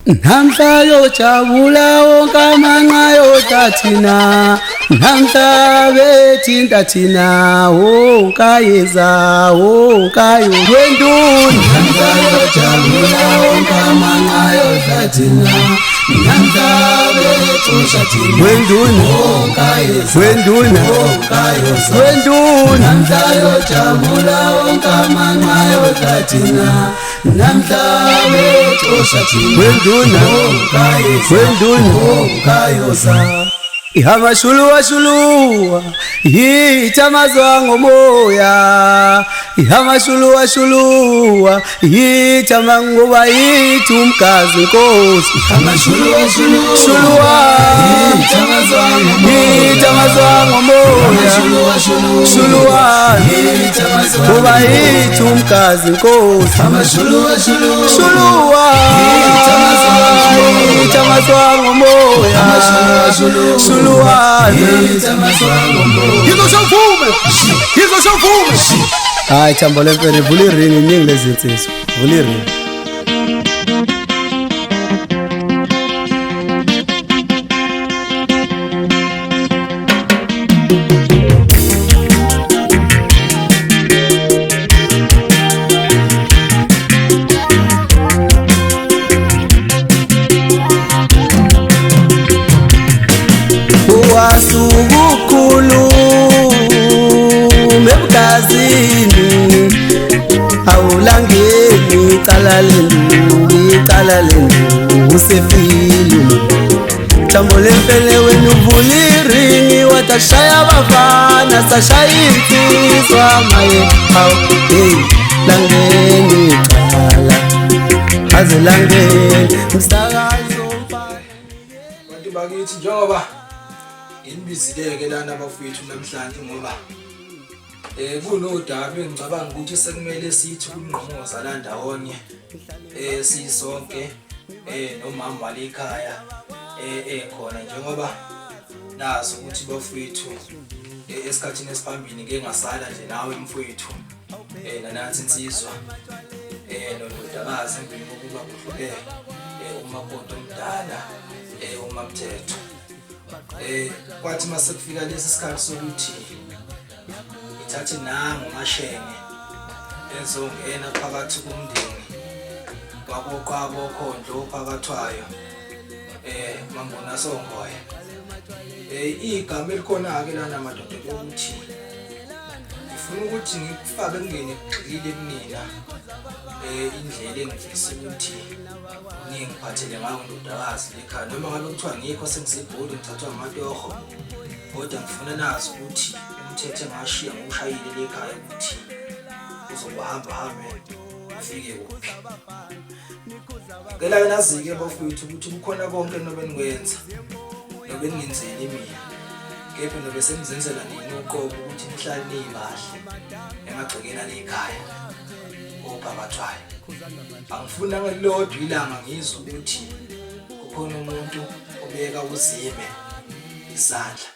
Namhla yojabula wonke amanqa yotathina namhla bethinta thina wonkayeza wonkayo wenduni namhla yojabula wonke amanqa yotathina namhla bethusha thina wenduni wonkayeza wenduni wonkayo wenduni namhla yojabula wonke amanqa yotathina namhla bethusha thina wenduni kayosa ihama shuluwa shuluwa yitamazwa ngomoya ihama shuluwa shuluwa yitamanguba yitumkazi nkosi ihama shuluwa shuluwa yitamazwa ngomoya shuluwa kuba yitumkazi nkosi ihama shuluwa yitamazwa ngomoya shuluwane yizo shawuvume hayi thambo lemfene vula iringi iningi lezi nsizwa vula iringi wasukukhulu mebukazini awulangeni icala lendu usefilu thambo lemfene wenu vula iringi watashaya abafana sashaya insizwa maye langeni icala aze langeni msakazo bantu bakithi njengoba inibizileke lana abafowethu namhlanje ngoba kunodaba engicabanga ukuthi sekumele sithi kunqomoza la ndawonye sisonke nomama lekhaya khona njengoba nazi ukuthi bafowethu esikhathini esiphambili ngeke ngasala nje nawe mfowethu nanathi insizwa nododakazi empini kokuba kudlule umakoti omdala uMamthetho kwathi mase kufika lesi sikhathi sokuthi ithathe nangu mashenge ezongena phakathi komndeni wakoqabo khondlo phakathwayo mambona songoya igama elikhona ke lana madoda ukuthi ngifuna ukuthi ngikufake ngene egxilile kunina indlela engifisa ukuthi ngingiphathele ngayo ndodakazi lekhaya noma ngabe kuthiwa ngikho sengisebhodi ngithathwa amatoho kodwa ngifuna nazi ukuthi umthetho engashiya ngokushayile lekhaya ukuthi uzokuhamba ufike kuphi ngela nazi-ke bafowethu ukuthi kukhona konke nobe nikwenza nobe ningenzeli mina kepha nobe senizenzela nini uqobo ukuthi nihlale niyibahle emagcekeni alekhaya ophakathwayo angifuna ngelodwa ilanga ngizwe ukuthi kukhona umuntu obeka uzime isandla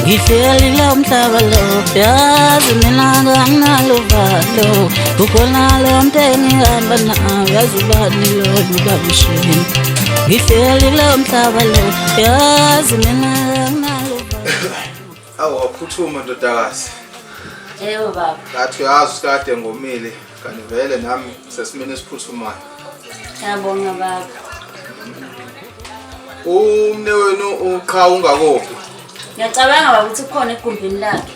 Ngihleli lo mhlaba lo yazi mina nganalo valo ukhona lo mnteni ngihamba nawe yazi ubani lo ubabishini ngihleli lo mhlaba lo yazi mina nganalo valo awaphuthuma ndodakazi yebo baba ngathi uyazi kade ngomile kanti vele nami sesimene esiphuthumayo ngiyabonga baba umne wenu uqha ungakophi ngiyacabanga baba ukuthi kukhona egumbini lakhe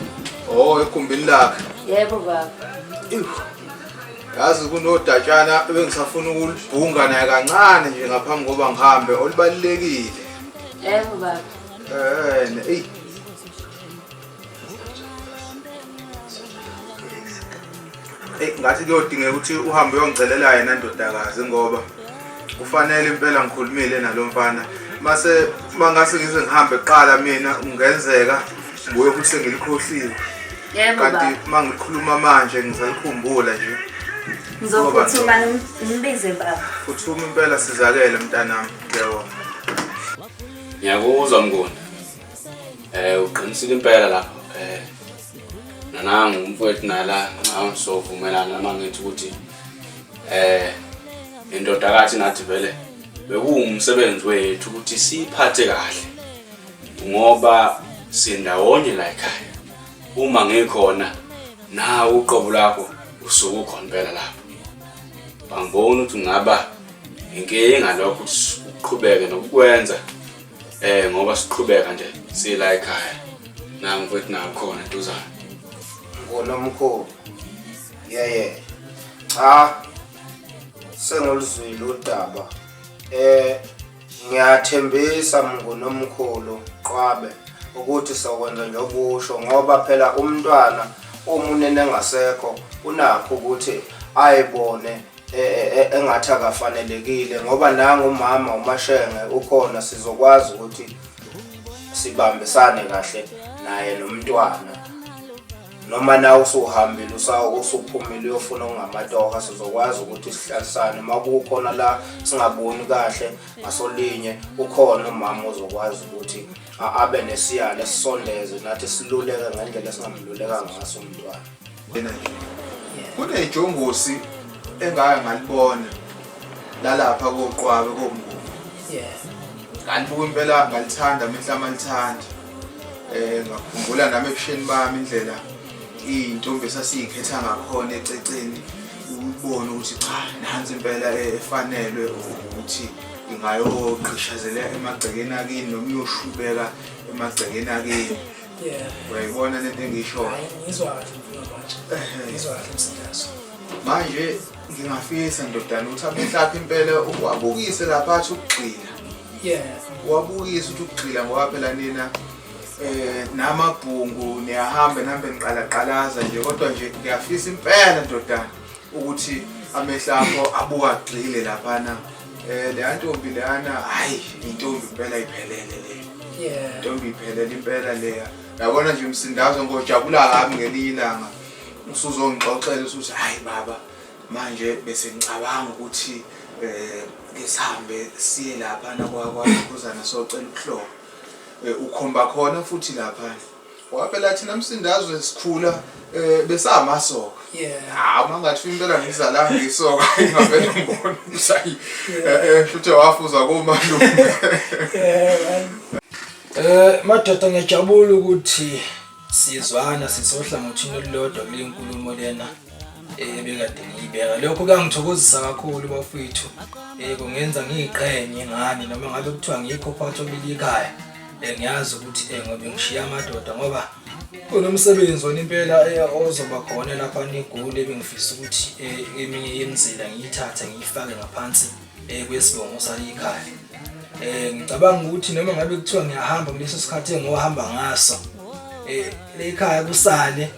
egumbini lakhe yebo baba yazi kunodatshana ebengisafuna ukulibhunga naye kancane nje ngaphambi koba ngihambe olubalekile yebo baba ngathi kuyodingeka ukuthi uhambe uyongicelela yena ndodakazi ngoba kufanele impela ngikhulumile nalomfana mangase ngize ngihambe kuqala mina ungenzeka ngibuye futhi sengilikhohliwe. Yebo baba. Kanti mangikhuluma manje ngizalikhumbula nje. Ngizophuthuma ngibize baba. Uthuma impela sizakele mntanami ngiyabona. Ngiyakuzwa Mnguni. Uqinisile impela lapho. Nananga umfowethu nala awusovumelana mangithi ukuthi indodakazi nathi vele bekuwumsebenzi wethu ukuthi siphathe kahle ngoba sindawonye la ekhaya. Uma ngikhona nawe uqobo lakho usuke ukhona impela lapho. Bangibona ukuthi ngaba inkinga lokho uqhubeke nokukwenza ngoba siqhubeka nje sila ekhaya. Nangu mfowethu nawe khona duzana. Ngonomkhulu. Yeye. Cha. Sengoluzwile udaba. Ngiyathembisa ngonomkhulu Qwabe ukuthi sokwenza njobusho ngoba phela umntwana umunene engasekho unakho ukuthi ayibone engathi akafanelekile ngoba nanga umama uMashenge ukhona sizokwazi ukuthi sibambisane kahle naye nomntwana. Noma nawe usuhambile usuphumile uyofuna ungamatoka sizokwazi ukuthi sihlalisane makukhona la singaboni kahle ngasolinye ukhona umama ozokwazi ukuthi abe nesiyalo sisondeze nathi siluleke ngendlela singamluleka ngaso umntwana. Kunejongosi engake ngalibona lalapha koQwabe koMnguni. Kanti impela ngalithanda mehla amalithanda. Ngakhumbula nami ebusheni bami indlela intombi esasiyikhetha ngakhona ececeni ubone ukuthi cha nansi impela efanelwe ukuthi ingayoqhishazela emagcekeni akini noma uyoshubeka emagcekeni akini. Uyayibona lento engisho. Ngizwa kahle mfowethu. Ngizwa kahle msindazo. Manje ngingafisa ndodana ukuthi abehlapha impela uwabukise lapha athi ukugxila. Wabukise ukuthi ukugxila ngoba phela nina namabhungu niyahambe niqalaqalaza nje kodwa nje ngiyafisa impela ndodana ukuthi amehlapho abuka gxile laphana. Le ntombi lana hayi intombi impela iphelele le. Intombi iphelele impela leya. Yabona nje umsindazo ngojabula kabi ngelinye ilanga usuzongixoxela ukuthi hayi baba manje bese ngicabanga ukuthi ngisahambe siye lapha nakwakhuzana socela ukuhlola. Ukhomba khona futhi lapha. Waphela thina umsindazo esikhula besamasoka. Mangathi impela ngizala ngisoka ingavela ngibona usayi futhi wafuza komalume. Madoda ngiyajabula ukuthi sizwana sisohlangothini olulodwa kule nkulumo lena ebekade ngiyibeka. Lokho kuyangithokozisa kakhulu bafowethu. Kungenza ngiqhenye ngani noma ngabe kuthiwa ngikho phakathi kweli ekhaya. Ngiyazi ukuthi ngoba ngishiya amadoda ngoba kunomsebenzi wona impela ozoba khona lapha neGoli ebengifisa ukuthi eminye yemizila ngiyithathe ngiyifake ngaphansi kwesibongo salikhaya. Ngicabanga ukuthi noma ngabe kuthiwa ngiyahamba kuleso sikhathi engohamba ngaso lekhaya kusale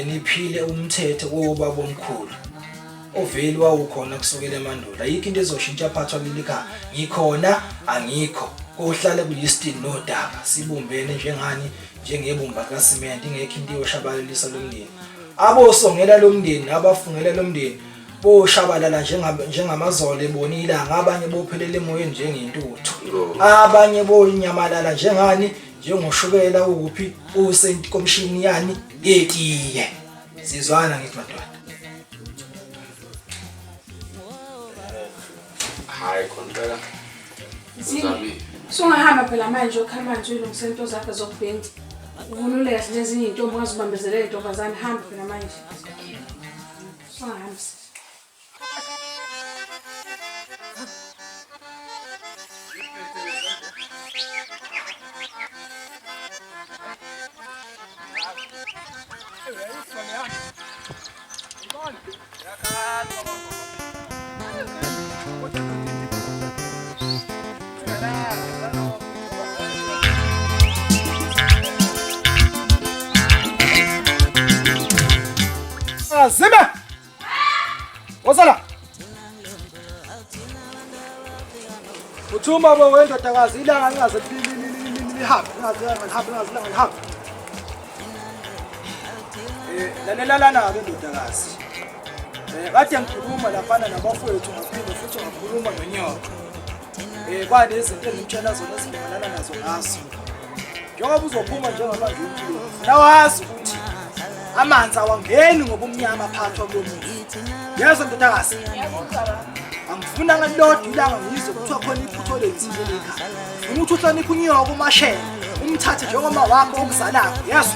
niphile umthetho wobaba omkhulu oveli wawukhona kusukela emandulo. Ayikho into ezoshintsha phathwa lelikhaya. Ngikhona angikho kohlale kuyistini nodaba sibumbene njengani njengebumba kaSimenti ingekho into yoshabalalisa lomndeni. Abosongela lomndeni abafungela lomndeni boshabalala njengamazolo ebona ilanga. Abanye bophelele emoyeni njengentuthu. Abanye bonyamalala njengani njengoshukela ukuphi usenkomshini yani yetiye. Sizwana ngithi madoda. Hayi kontra. Sungahamba phela manje ukhamba nje ulungise into zakhe zokubhenza. Uvunule kahle lezinye intombi ongazibambezelele intombazane hamba phela manje. Sungahamba. Zima! Wosala. Uthuma bo wendodakazi ilanga lingaze lihambe, lingaze. Lalelana ke ndodakazi. Kade ngikhuluma laphana nabafowethu ngaphinde futhi ngakhuluma nonyoka. Kwani izinto engimtshela zona ezimelana nazo ngaso. Njengoba uzophuma njengamanje umpilo. Nawazi ukuthi amanzi awangeni ngoba umnyama phathwa komuntu. Yezo ndodakazi. Angifuna ngalodwa ilanga ngizwe kuthiwa khona iphutho lenzile ekhaya. Ufuna ukuthi uhloniphe unyoka umashela, umthathe njengoma wakho okuzalayo. Yeso.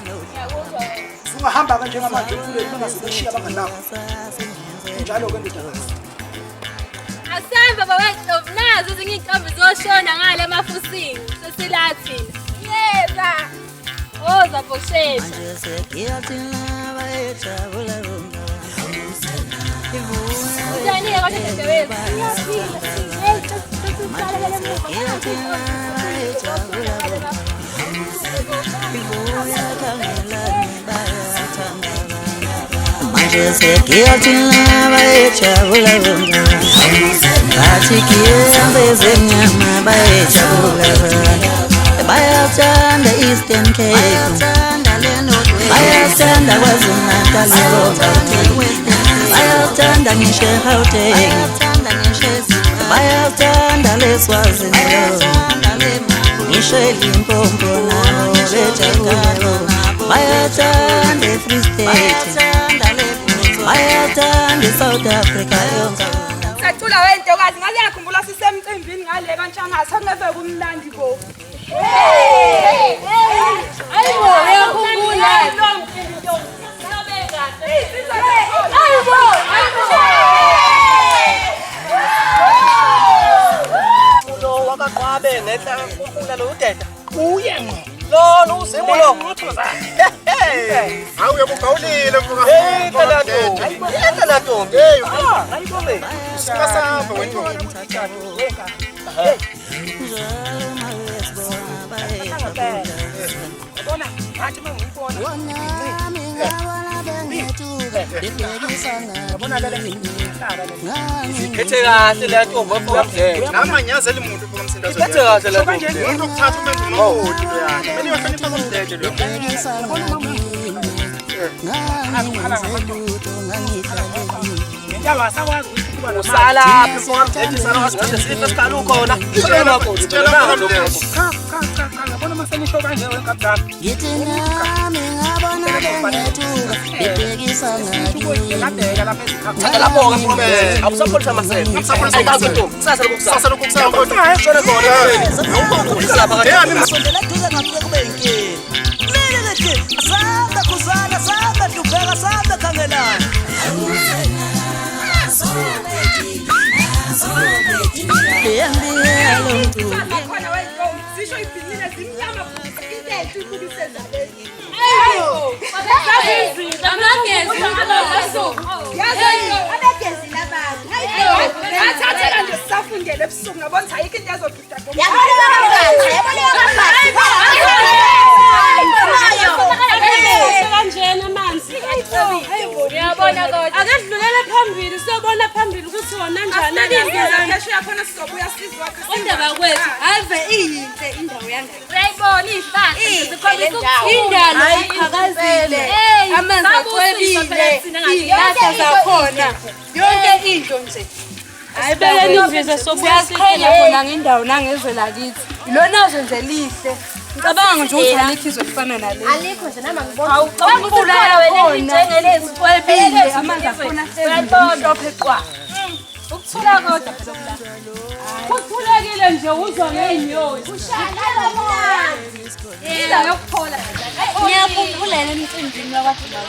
Ungahamba kanje ngamanje emfuleni bengasebeshiya abangani bakho. Njalo ke ndodakazi. Asamba bawethu nazo ezinye intombi zoshona ngale emafusini sesilathini. Yeba. Oza boshesha. Uzani ya kodwa ndeweza. Manje sekiyathinaba ejabula bona bathi kiyambe nyama bayejabula bayathanda Eastern Cape bayathanda KwaZulu-Natal bayathanda ngisho Gauteng bayathanda leSwazini ngisho Limpopo nabo bejabula bayathanda Free State bayathanda South Africa yonke. Sacula wentokazi ngaze yakhumbula sisemcimbini ngale kaNtshangase akungeve kumnandi bo. Ayibo yakhumbula Lo wakaqwabe ngetla kukhula lo udeda. Uye ngqo. Lo uzimo lo. Hawu uyabugawulile mfana. Hey kalato. Ayibona kalato. Hey, ayibone. Sikasamba wentombi. Bona, athi mangibona. Yabona lele. Ikhethe kahle le ntombi obuka mdleke. Namanyazela umuntu ubuka umsindazo. Ikhethe kahle le ntombi. Umuntu ukuthatha umenze unokhodi yani. Beni bahlonipha komdleke lo. Njalo asakwazi ukuba nosala apha ngomdleke salawazi ngathi sife sikhala ukhona. Tshela kodwa tshela lo. Ngabona masenisho kanje wenkabdala. Ngithi nami ngabona bengethuka bebhekisa ngathi Labheka lapha ezikhapha. Thatha lapho ke mfowethu. Awusapholisa amasela. Awusapholisa ntombi. Kusasa lokukusasa kodwa. Shona khona. Awukhulisa phakathi. sondela duze ngafike kube inkinga mina lethi asamba khuzana samba dubheka samba khangelana Khona wentombi sisho ibhinile zimnyama futhi intethe ikubiseza le. Abagezi labantu. Athathela nje sisafundele ebusuku ngabona ukuthi ayikho into ezogida bomba. Kanjena manzi. Uyabona kodwa. Akedlulela phambili sobona phambili ukuthi wona njani. Phesheya khona sizobuya sizwa Indaba kwethu ave iyinhle indawo yangayo. Uyayibona izihlahla zikhombisa ukuthi indalo iqhakazile. Amanzi acwebile. Izihlahla zakhona. Yonke into nje. Ayibekeni imvize sobuyasikela khona ngendawo nangezwe lakithi. Ilonazo nje lihle. Ngicabanga nje ukuthi alikho izofana nale. Alikho nje nama ngibona. Awuqhubula wena njengelezikwebile amanzi akhona mhlophe qwa. Ukuthula kodwa phela kulapha. Kuthulekile nje uzwa ngeenyosi. Ushaya manje. Indawo yokuphola. Ngiyakhumbula emcimbini wakwathi lawo.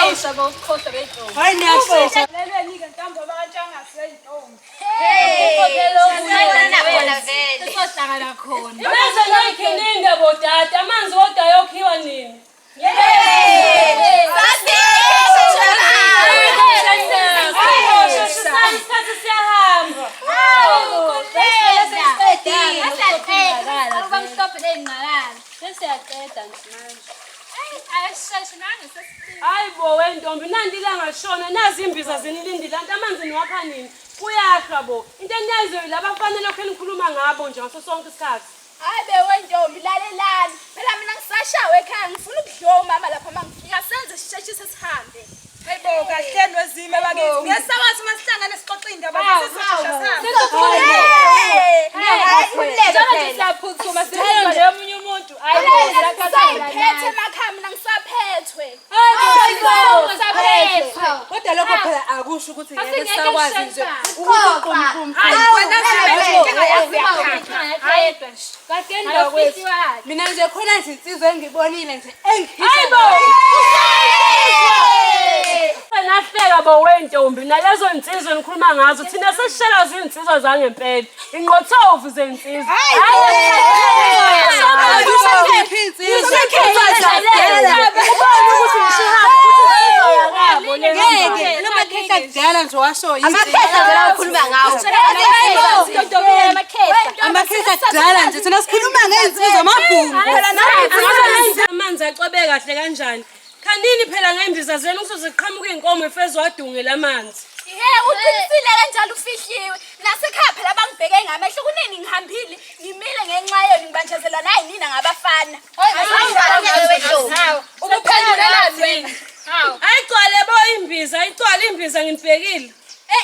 Ngiyawusha bokukhohlwa bentombi. Hayi niyashesha. Lelweni-ke ntombi abantshanga sentombi. Sohlangana khona. Manje noyikhininda bodade amanzi wodwa ayokhiwa nini? Isikhathi siyahamba. Hayi bo wentombi nanti langashona nazi imbiza zenilindile lanti amanzi niwakha nini? Kuyahla bo. Into eniyaziyo laba kufanele lokho enikhuluma ngabo nje ngaso sonke isikhathi. Hayi bewentombi lalelani. Phela mina ngisashawe ekhaya ngifuna ukudliwa umama lapha mangifika senze sisheshise sihambe. Hayibo kahleni wezime bakithi. Ngesawathi masihlangane sixoxe indaba sesishesha sami. Siyaphuthuma sihamba nje omunye umuntu. Ayiphethe emakhaya mina ngisaphethwe. Kodwa lokho phela akusho ukuthi ngeke sakwazi nje ukuqumqum. Mina nje khona nje insizwe engibonile nje Nahleka bo wentombi nalezo insizwe nikhuluma ngazo thina sesishela zinsizwa zangempela inqothovu zensizwa kudala nje washo amakhehla kudala nje thina sikhuluma ngensizwa amabhungu amanzi acobe kahle kanjani kanini phela ngembiza zenu usuziqhamuka inkomo efezwe wadungela amanzi Uqinisile kanjalo ufihliwe. Nasekhaya phela bangibheke ngamehlo kunini ngihambile ngimile ngenxa yenu ngibanjezela nayi nina ngabafana. Ubuphendulelani wena? Ayigcwale bo imbiza ayigcwale imbiza ngibhekile.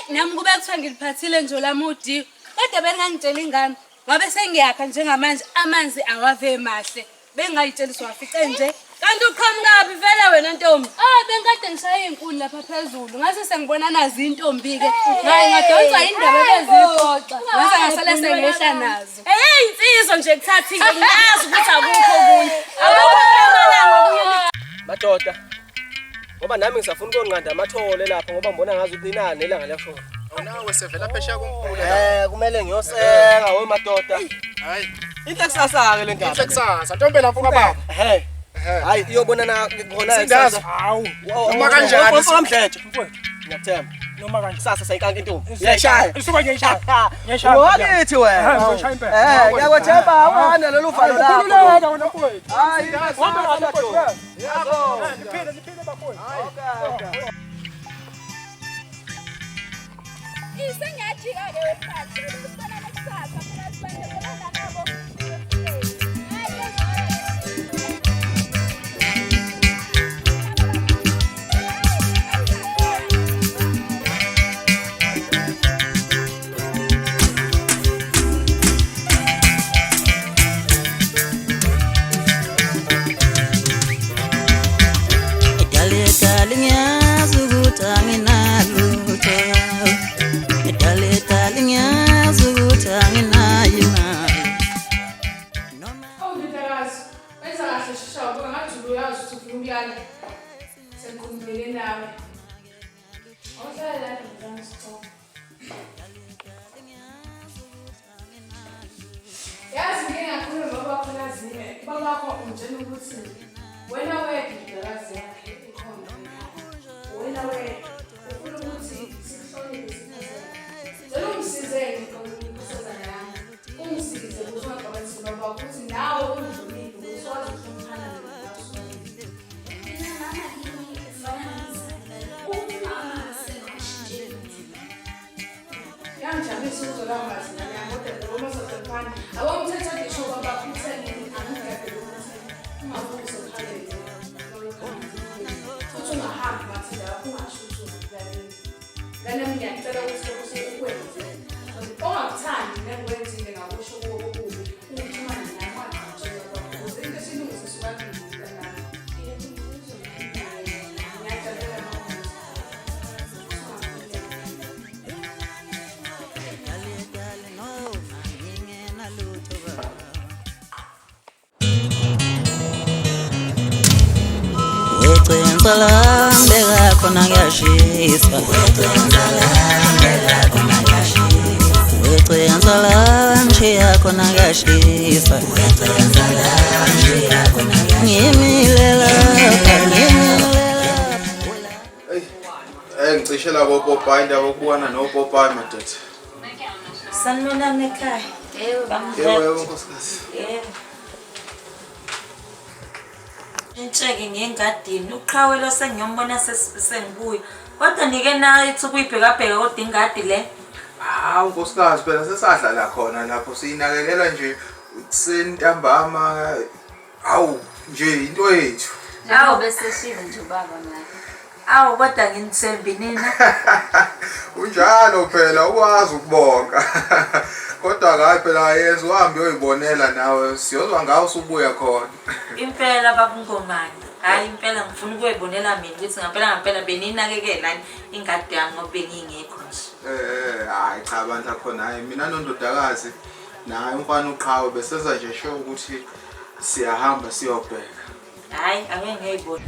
Nami kube kuthiwa ngiliphathile nje lamudi kodwa bengangitshela ingane ngabe sengiyakha njengamanje amanzi awave mahle bengayitsheliswa wafice nje kanti uqhamukapi vele wena ntombi bengikade ngishaya inkulu lapha phezulu ngase sengibona nazi intombi ke hayi ngadonsa indaba bezixoxa ngase ngasale sengehla nazo insizwa nje kuthathile ngiyazi ukuthi akukho kunye amalanga kunye madoda ngoba nami ngisafuna ukonqanda amathole lapha ngoba ngibona ngazi ukuthi inani elanga liyashona Nawe sevela phesheya konkulu kumele ngiyosenga we madoda hayi inhle kusasa ke le ndaba inhle kusasa ntombi lapho kababa hayi iyobonana khona Sindazi. hawu Noma kanjani Mfowethu ngiyathemba noma kanjani kusasa sayinkanka intombi iyashaya isuka ngiyashaya wakithi wena ngiyakwethemba awuhanda lolu valo lakho hayi yabo niphinde bafowethu Isengiyajika-ke wephathi usibona kusasa phela sibandezelana nabo. Salam khona kuyashisa wecenza la nje khona kuyashisa ngimilela ngicishe labo Popeye indaba okubona no Popeye madoda. Sanibonani ekhaya. Yebo nkosikazi. Yebo. Intsheke ngengadini uqhawelo sengiyombona sengibuya. Kodwa nike nayo ukuyibhekabheka kodwa ingadi le. Hawu nkosikazi phela sesadlala khona lapho siyinakekela nje sentambama. Hawu nje into yethu. Hawu bese shilo nje baba naye. Awu kodwa nginisembi nina. Unjalo phela ukwazi ukubonga. Kodwa hayi phela yenza uhambe uyoyibonela nawe siyozwa ngawo usubuya khona. Impela babungomani. Hayi impela ngifuna ukuyibonela mina ukuthi ngampela beninakekela ingadi yami ngoba bengingekho nje. Hayi cha abantu khona hayi mina nondodakazi naye umfana uqhawe beseza nje show ukuthi siyahamba siyobheka. Hayi ake ngiyibona.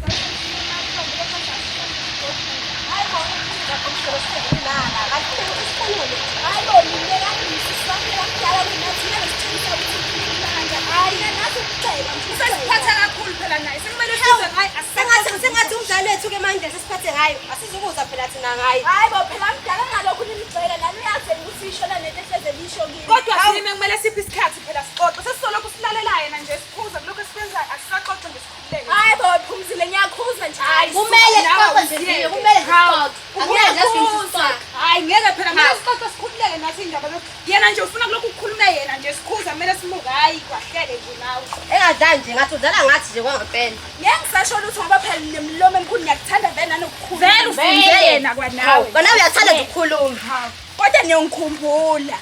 Sengathi umdlalo wethu ke manje sesiphathe ngayo asizukuza phela thina ngayo. Hayi bo phela mdala ngalokho nimgcela nani uyazela ukuthi ishona nento ehleze lisho kimi. Kodwa sime kumele siphi isikhathi phela siqoqo sesisoloko silalela yena nje siphuza lokho esikwenzayo asisaqoqo ngesikhululeko. Hayi bo phumzile ngiyakhuza nje. Kumele siqoqo nje kumele siqoqo. Angeke nje sisiqoqo. Hayi ngeke phela manje siqoqo sikhululeke nathi indaba lo. Yena nje ufuna kulokhu ukukhuluma yena nje sikhuza kumele simuka hayi kwahlele nje nawe. Engadlali nje ngathi udlala ngathi nje kwangempela. Ngeke ngisasho ukuthi ngoba phela nemlomo emkhulu ngiyakuthanda vele nanokukhuluma. Vele ufunde yena kwanawe. Kwanawe uyathanda nje ukukhuluma. Kodwa ngiyongikhumbula.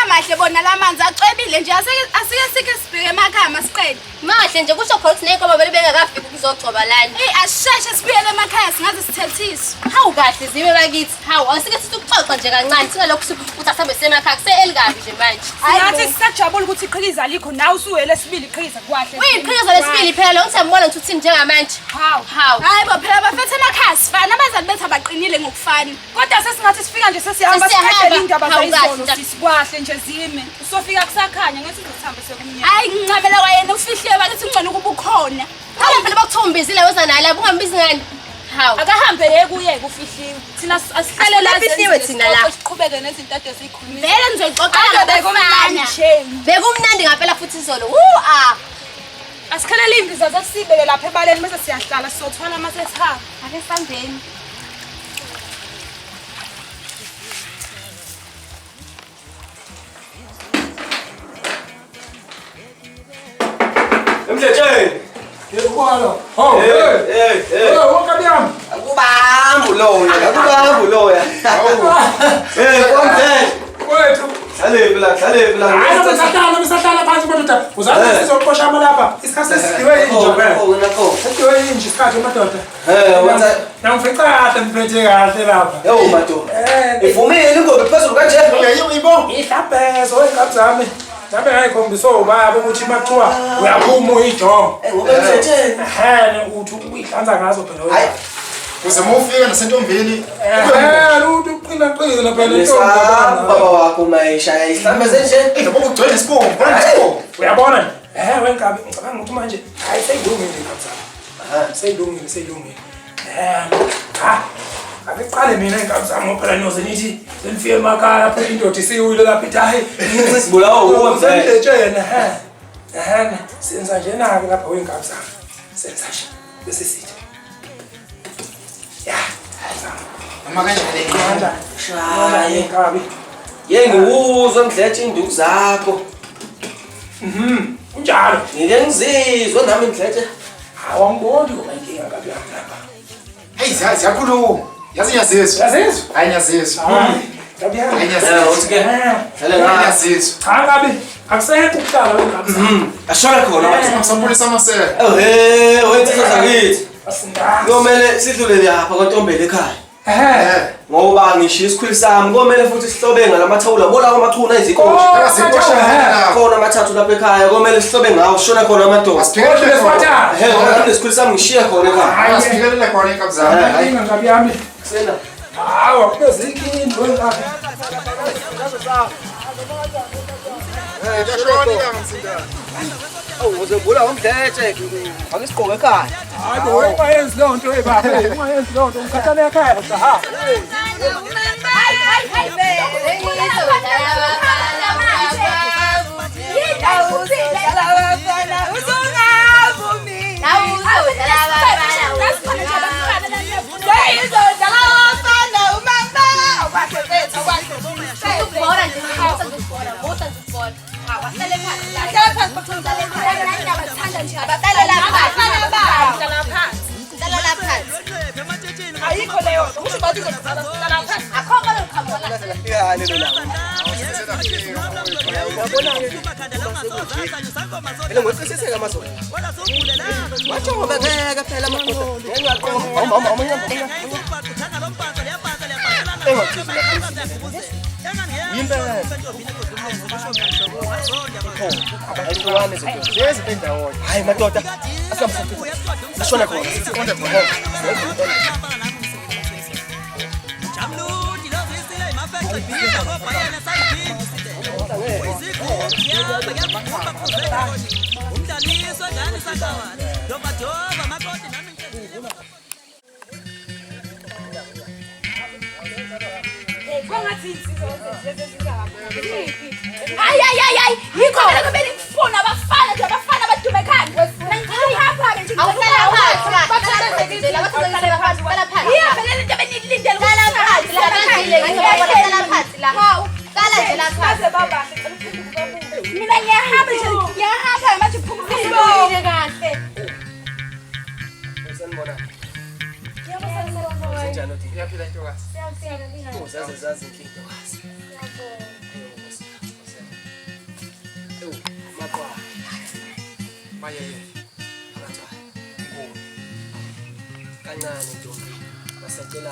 Amahle bona lamanzi acwebile nje asike sike sibheke emakhaya masiqede. Mahle nje kusho khona ukuthi nenkomo vele bengakafiki ukuzogcoba lana. Asisheshe sibuyele emakhaya singaze sithethiswe. Hawu kahle zibe bakithi. Hawu asike sithi ukuxoxa nje kancane singalokho ukuthi asambe semakhaya kuselikabi nje manje. Ngathi sisajabula ukuthi iqhikiza alikho nawe usuwele sibili iqhikiza kwahle. Uyiqhikiza lesibili phela lo ngithi ambona ukuthi uthini njengamanje. Hawu. Hayi bo phela bafethe emakhaya sifana abazali bethu abaqinile ngokufana. Kodwa sesingathi sifika nje sesihamba siqedela indaba zayizolo sikwahle nje zime. Usofika kusakhanya ngathi sizothambe sekumnyama. Hayi ngincamela kwayena ufihle bakithi ngcono kuba ukhona. Hawu phela bakuthombizile weza nala bungambizi ngani. Hawu akahambe yeke ufihliwe. Thina asihlale la sifihliwe thina la. Siqhubeke nezinto ade sikhulumile. Vele nizoxoxana bekumnandi nje. Bekumnandi ngaphela futhi izolo. Asikhalele imbiza zasibeke lapha ebaleni bese siyahlala sizothwala amasethaba. Ake sambeni. Emhlejeni. Yekubona. Hawu. Wokabyami. Akubambu loya. Hawu. Komdle. Wethu. Hlalephi la. Hayi besahlala phansi madoda. Uzazi sizoqosha amalapha. Isikhathi sesidiwe inje phela. Sesidiwe inje isikhathi madoda. Wenza Nangifica kahle ngiphethe kahle lapha. Yo madoda. Ivumile ngoba phezulu kanje. Yibo. Ihlabhezo wengane zami. Nabe ngayikhombisa ubaba ukuthi makuthiwa uyaphuma uyijonga. Ngoba emhlejeni. Uthi uyihlanza ngazo phela. Hayi. Kuze mufike nasentombini. Uthi uqina phela Baba wakho mayishaya ihlambe nje. Ngoba ugcwele isibongo, isibongo. Uyabona nje? Wenkabi ngicabanga ukuthi manje hayi seyilungile ngapha. Seyilungile. Akuqale mina inkabi zami ngoba phela niyoze nithi senifike emakhaya lapho indoda isiwile lapha ithi hayi sibulawa uwamhle yena senza nje nake lapha wenkabi zami. Senza nje bese sithi Mama kanjani? Shaye inkabi. Yengiwuzwa Mdletshe induku zakho. Unjalo. Ngike ngizizwe nami Mdletshe. Awangiboni ngoba inkinga kabi lapha. Hey ziyakhuluma. Yazizwa. Hayi nyazizwa. Kabi Hayi uthi nyazizwa. ke. Nyazizwa. Cha kabi akusekho ukuhlala wenkabi zami. Ashona khona wathi Ngisamphulisa amasela. wenza zakithi. Asingazi. Kumele sidlulele lapha kwaNtombela ekhaya. ngoba ngisho isikhwili sami komele futhi sihlobe ngalamathawula yabona kwamachuna izikoshi khona amathathu lapha ekhaya komele sihlobe ngawo shona khona amadoda isikhwili sami ngishiya khona ekhaya asifikelele khona enkabuzane hayi ngabi yami sena hawo kuzinkinto uzobula umdletshe angisiqoke ekhaya hayi bo ungayenzi leyo nto baba ungayenzi leyo nto ngikhathane ekhaya ha ayikho leyo usho bathi uzoqala phansi akhona lokukhamba Ele ngosiseke amazolo. Wathi ngoba ngeke phela amadoda. Hayi madoda ashona khona siqonde khona Ay, yikho phela kumele ngifuna abafana nje abafana abadume ekhaya. Ngihamba ke nje ngicela phansi. Bathathe la bathathe phansi bala phansi. Iya phela into benilindele ukala phansi. Ngicela phansi la. Hawu, qala nje la phansi baba. Mina ngiyahamba nje ngiyahamba manje phumulile kahle. Usanibona. Yabona Senjani uthi uyaphila intokazi uzazi inkinga wazi mapha maye phakathi kancane ntombi basacela